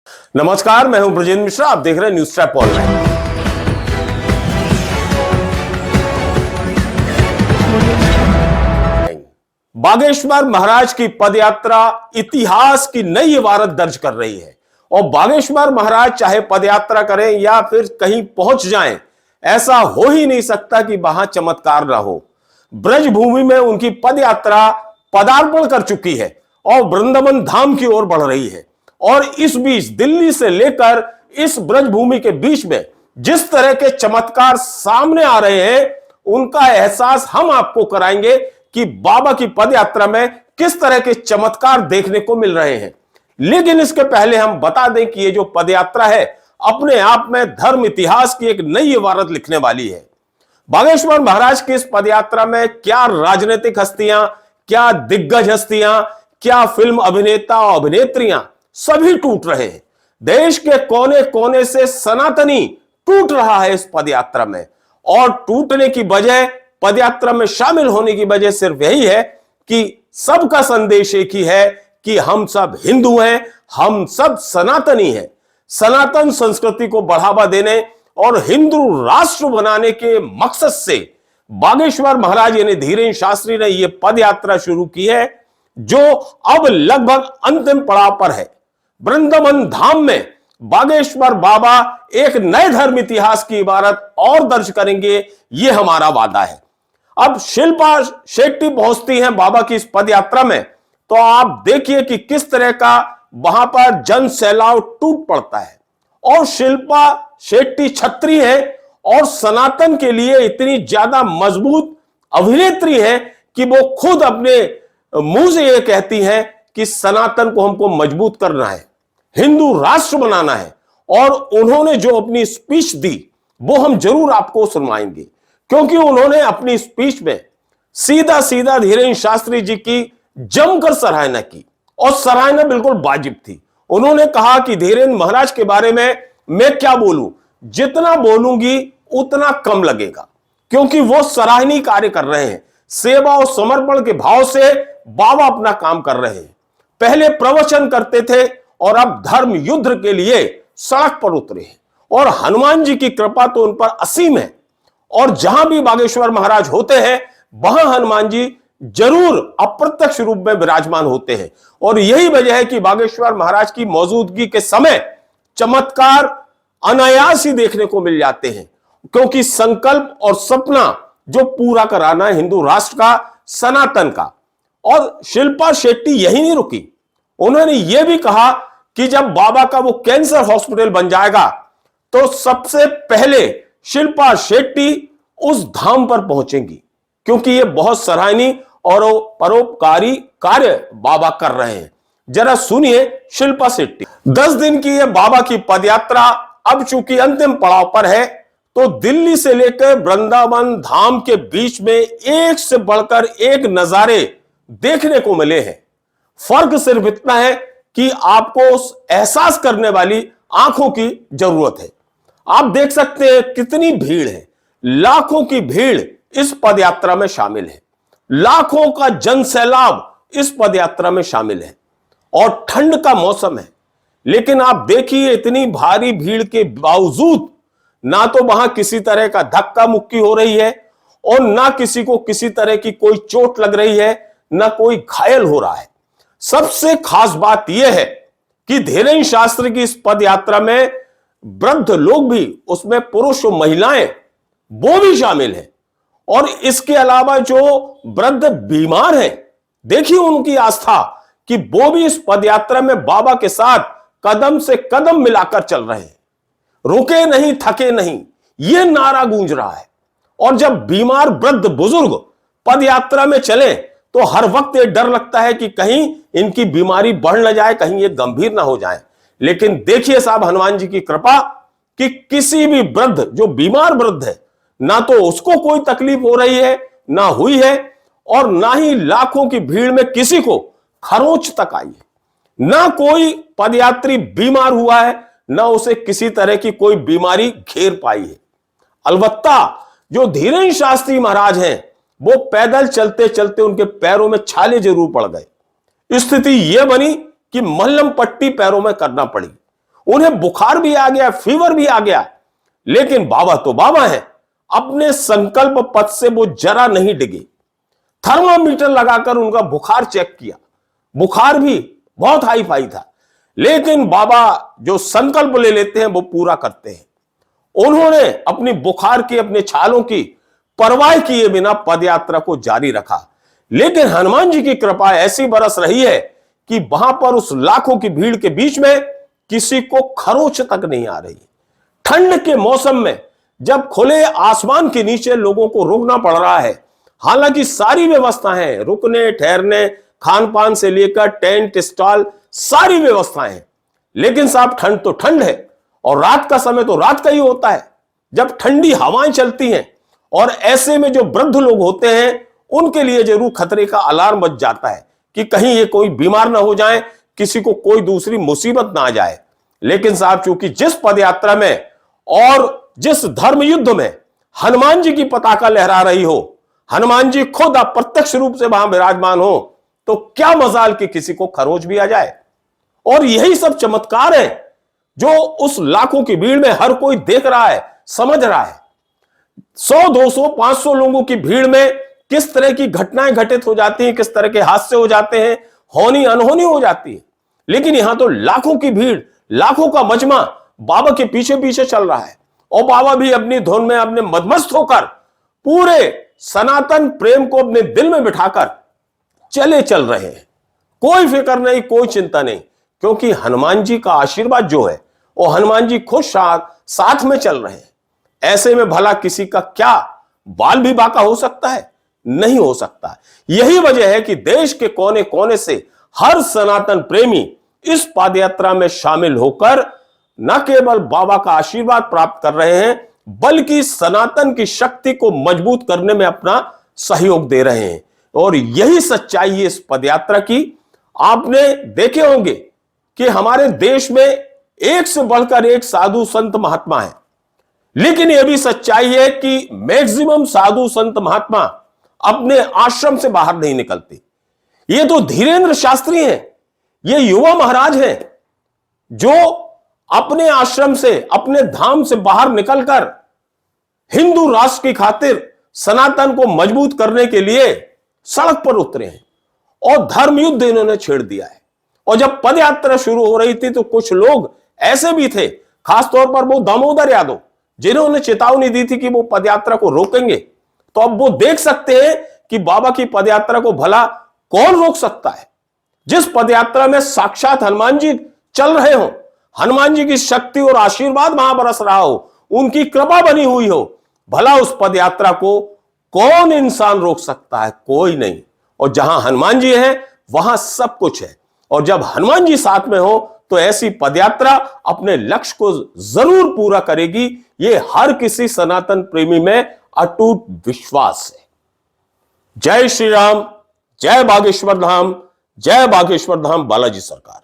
नमस्कार, मैं हूं ब्रजेंद्र मिश्रा। आप देख रहे हैं न्यूज़ ट्रैप ऑनलाइन। बागेश्वर महाराज की पदयात्रा इतिहास की नई इबारत दर्ज कर रही है और बागेश्वर महाराज चाहे पदयात्रा करें या फिर कहीं पहुंच जाएं, ऐसा हो ही नहीं सकता कि वहां चमत्कार ना हो। ब्रजभूमि में उनकी पदयात्रा पदार्पण कर चुकी है और वृंदावन धाम की ओर बढ़ रही है। और इस बीच दिल्ली से लेकर इस ब्रजभूमि के बीच में जिस तरह के चमत्कार सामने आ रहे हैं, उनका एहसास हम आपको कराएंगे कि बाबा की पदयात्रा में किस तरह के चमत्कार देखने को मिल रहे हैं। लेकिन इसके पहले हम बता दें कि ये जो पदयात्रा है अपने आप में धर्म इतिहास की एक नई इबारत लिखने वाली है। बागेश्वर महाराज की इस पदयात्रा में क्या राजनीतिक हस्तियां, क्या दिग्गज हस्तियां, क्या फिल्म अभिनेता और अभिनेत्रियां सभी टूट रहे हैं। देश के कोने कोने से सनातनी टूट रहा है इस पदयात्रा में। और टूटने की वजह, पदयात्रा में शामिल होने की वजह सिर्फ यही है कि सबका संदेश एक ही है कि हम सब हिंदू हैं, हम सब सनातनी हैं। सनातन संस्कृति को बढ़ावा देने और हिंदू राष्ट्र बनाने के मकसद से बागेश्वर महाराज यानी धीरेन्द्र शास्त्री ने यह पदयात्रा शुरू की है, जो अब लगभग अंतिम पड़ाव पर है। वृंदावन धाम में बागेश्वर बाबा एक नए धर्म इतिहास की इबारत और दर्ज करेंगे, यह हमारा वादा है। अब शिल्पा शेट्टी पहुंचती हैं बाबा की इस पदयात्रा में, तो आप देखिए कि किस तरह का वहां पर जन सैलाब टूट पड़ता है। और शिल्पा शेट्टी छत्री है और सनातन के लिए इतनी ज्यादा मजबूत अभिनेत्री है कि वो खुद अपने मुंह से यह कहती हैं कि सनातन को हमको मजबूत करना है, हिंदू राष्ट्र बनाना है। और उन्होंने जो अपनी स्पीच दी वो हम जरूर आपको सुनवाएंगे, क्योंकि उन्होंने अपनी स्पीच में सीधा सीधा धीरेन्द्र शास्त्री जी की जमकर सराहना की और सराहना बिल्कुल वाजिब थी। उन्होंने कहा कि धीरेन्द्र महाराज के बारे में मैं क्या बोलूं, जितना बोलूंगी उतना कम लगेगा, क्योंकि वो सराहनीय कार्य कर रहे हैं। सेवा और समर्पण के भाव से बाबा अपना काम कर रहे हैं। पहले प्रवचन करते थे और अब धर्म युद्ध के लिए सड़क पर उतरे हैं। और हनुमान जी की कृपा तो उन पर असीम है। और जहां भी बागेश्वर महाराज होते हैं वहां हनुमान जी जरूर अप्रत्यक्ष रूप में विराजमान होते हैं। और यही वजह है कि बागेश्वर महाराज की मौजूदगी के समय चमत्कार अनायास ही देखने को मिल जाते हैं, क्योंकि संकल्प और सपना जो पूरा कराना है हिंदू राष्ट्र का, सनातन का। और शिल्पा शेट्टी यही नहीं रुकी, उन्होंने यह भी कहा कि जब बाबा का वो कैंसर हॉस्पिटल बन जाएगा तो सबसे पहले शिल्पा शेट्टी उस धाम पर पहुंचेंगी, क्योंकि ये बहुत सराहनीय और परोपकारी कार्य बाबा कर रहे हैं। जरा सुनिए शिल्पा शेट्टी। 10 दिन की ये बाबा की पदयात्रा अब चूंकि अंतिम पड़ाव पर है, तो दिल्ली से लेकर वृंदावन धाम के बीच में एक से बढ़कर एक नजारे देखने को मिले हैं। फर्क सिर्फ इतना है कि आपको उस एहसास करने वाली आंखों की जरूरत है। आप देख सकते हैं कितनी भीड़ है, लाखों की भीड़ इस पदयात्रा में शामिल है, लाखों का जन सैलाब इस पदयात्रा में शामिल है। और ठंड का मौसम है, लेकिन आप देखिए इतनी भारी भीड़ के बावजूद ना तो वहां किसी तरह का धक्का मुक्की हो रही है और ना किसी को किसी तरह की कोई चोट लग रही है, ना कोई घायल हो रहा है। सबसे खास बात यह है कि धीरेन्द्र शास्त्री की इस पदयात्रा में वृद्ध लोग भी, उसमें पुरुष और महिलाएं वो भी शामिल हैं। और इसके अलावा जो वृद्ध बीमार हैं, देखिए उनकी आस्था कि वो भी इस पदयात्रा में बाबा के साथ कदम से कदम मिलाकर चल रहे हैं। रुके नहीं, थके नहीं, यह नारा गूंज रहा है। और जब बीमार वृद्ध बुजुर्ग पदयात्रा में चले तो हर वक्त ये डर लगता है कि कहीं इनकी बीमारी बढ़ न जाए, कहीं ये गंभीर ना हो जाए। लेकिन देखिए साहब, हनुमान जी की कृपा कि किसी भी वृद्ध, जो बीमार वृद्ध है, ना तो उसको कोई तकलीफ हो रही है, ना हुई है, और ना ही लाखों की भीड़ में किसी को खरोंच तक आई है। ना कोई पदयात्री बीमार हुआ है, ना उसे किसी तरह की कोई बीमारी घेर पाई है। अलबत्ता जो धीरेन्द्र शास्त्री महाराज हैं, वो पैदल चलते चलते उनके पैरों में छाले जरूर पड़ गए। स्थिति यह बनी कि मल्लम पट्टी पैरों में करना पड़ी। उन्हें बुखार भी आ गया, फीवर भी आ गया, लेकिन बाबा तो बाबा है, अपने संकल्प पथ से वो जरा नहीं डिगे। थर्मामीटर लगाकर उनका बुखार चेक किया, बुखार भी बहुत हाई फाई था, लेकिन बाबा जो संकल्प ले लेते हैं वो पूरा करते हैं। उन्होंने अपनी बुखार की, अपने छालों की परवाह किए बिना पदयात्रा को जारी रखा। लेकिन हनुमान जी की कृपा ऐसी बरस रही है कि वहां पर उस लाखों की भीड़ के बीच में किसी को खरोच तक नहीं आ रही। ठंड के मौसम में जब खुले आसमान के नीचे लोगों को रुकना पड़ रहा है, हालांकि सारी व्यवस्थाएं, रुकने ठहरने, खान पान से लेकर टेंट स्टॉल, सारी व्यवस्थाएं हैं, लेकिन साहब ठंड तो ठंड है, और रात का समय तो रात का ही होता है जब ठंडी हवाएं चलती हैं। और ऐसे में जो वृद्ध लोग होते हैं उनके लिए जरूर खतरे का अलार्म बज जाता है कि कहीं ये कोई बीमार ना हो जाए, किसी को कोई दूसरी मुसीबत ना आ जाए। लेकिन साहब चूंकि जिस पदयात्रा में और जिस धर्म युद्ध में हनुमान जी की पताका लहरा रही हो, हनुमान जी खुद अप्रत्यक्ष रूप से वहां विराजमान हो, तो क्या मजाल कि किसी को खरोच भी आ जाए। और यही सब चमत्कार है जो उस लाखों की भीड़ में हर कोई देख रहा है, समझ रहा है। 100, 200, 500 लोगों की भीड़ में किस तरह की घटनाएं घटित हो जाती हैं, किस तरह के हादसे हो जाते हैं, होनी अनहोनी हो जाती है। लेकिन यहां तो लाखों की भीड़, लाखों का मजमा बाबा के पीछे पीछे चल रहा है, और बाबा भी अपनी धुन में अपने मदमस्त होकर पूरे सनातन प्रेम को अपने दिल में बिठाकर चल रहे हैं। कोई फिक्र नहीं, कोई चिंता नहीं, क्योंकि हनुमान जी का आशीर्वाद जो है वो हनुमान जी खुद साथ में चल रहे हैं। ऐसे में भला किसी का क्या बाल भी बाका हो सकता है? नहीं हो सकता। यही वजह है कि देश के कोने कोने से हर सनातन प्रेमी इस पदयात्रा में शामिल होकर न केवल बाबा का आशीर्वाद प्राप्त कर रहे हैं, बल्कि सनातन की शक्ति को मजबूत करने में अपना सहयोग दे रहे हैं। और यही सच्चाई है इस पदयात्रा की। आपने देखे होंगे कि हमारे देश में एक से बढ़कर एक साधु संत महात्मा है, लेकिन यह भी सच्चाई है कि मैक्सिमम साधु संत महात्मा अपने आश्रम से बाहर नहीं निकलते। ये तो धीरेन्द्र शास्त्री हैं, ये युवा महाराज हैं जो अपने आश्रम से, अपने धाम से बाहर निकलकर हिंदू राष्ट्र की खातिर सनातन को मजबूत करने के लिए सड़क पर उतरे हैं और धर्म युद्ध इन्होंने छेड़ दिया है। और जब पदयात्रा शुरू हो रही थी तो कुछ लोग ऐसे भी थे, खासतौर पर वो दामोदर यादव, जिन्होंने चेतावनी दी थी कि वो पदयात्रा को रोकेंगे। तो अब वो देख सकते हैं कि बाबा की पदयात्रा को भला कौन रोक सकता है, जिस पदयात्रा में साक्षात हनुमान जी चल रहे हो, हनुमान जी की शक्ति और आशीर्वाद वहां बरस रहा हो, उनकी कृपा बनी हुई हो, भला उस पदयात्रा को कौन इंसान रोक सकता है? कोई नहीं। और जहां हनुमान जी हैं वहां सब कुछ है, और जब हनुमान जी साथ में हो तो ऐसी पदयात्रा अपने लक्ष्य को जरूर पूरा करेगी। ये हर किसी सनातन प्रेमी में अटूट विश्वास है। जय श्री राम, जय बागेश्वर धाम, जय बागेश्वर धाम बालाजी सरकार।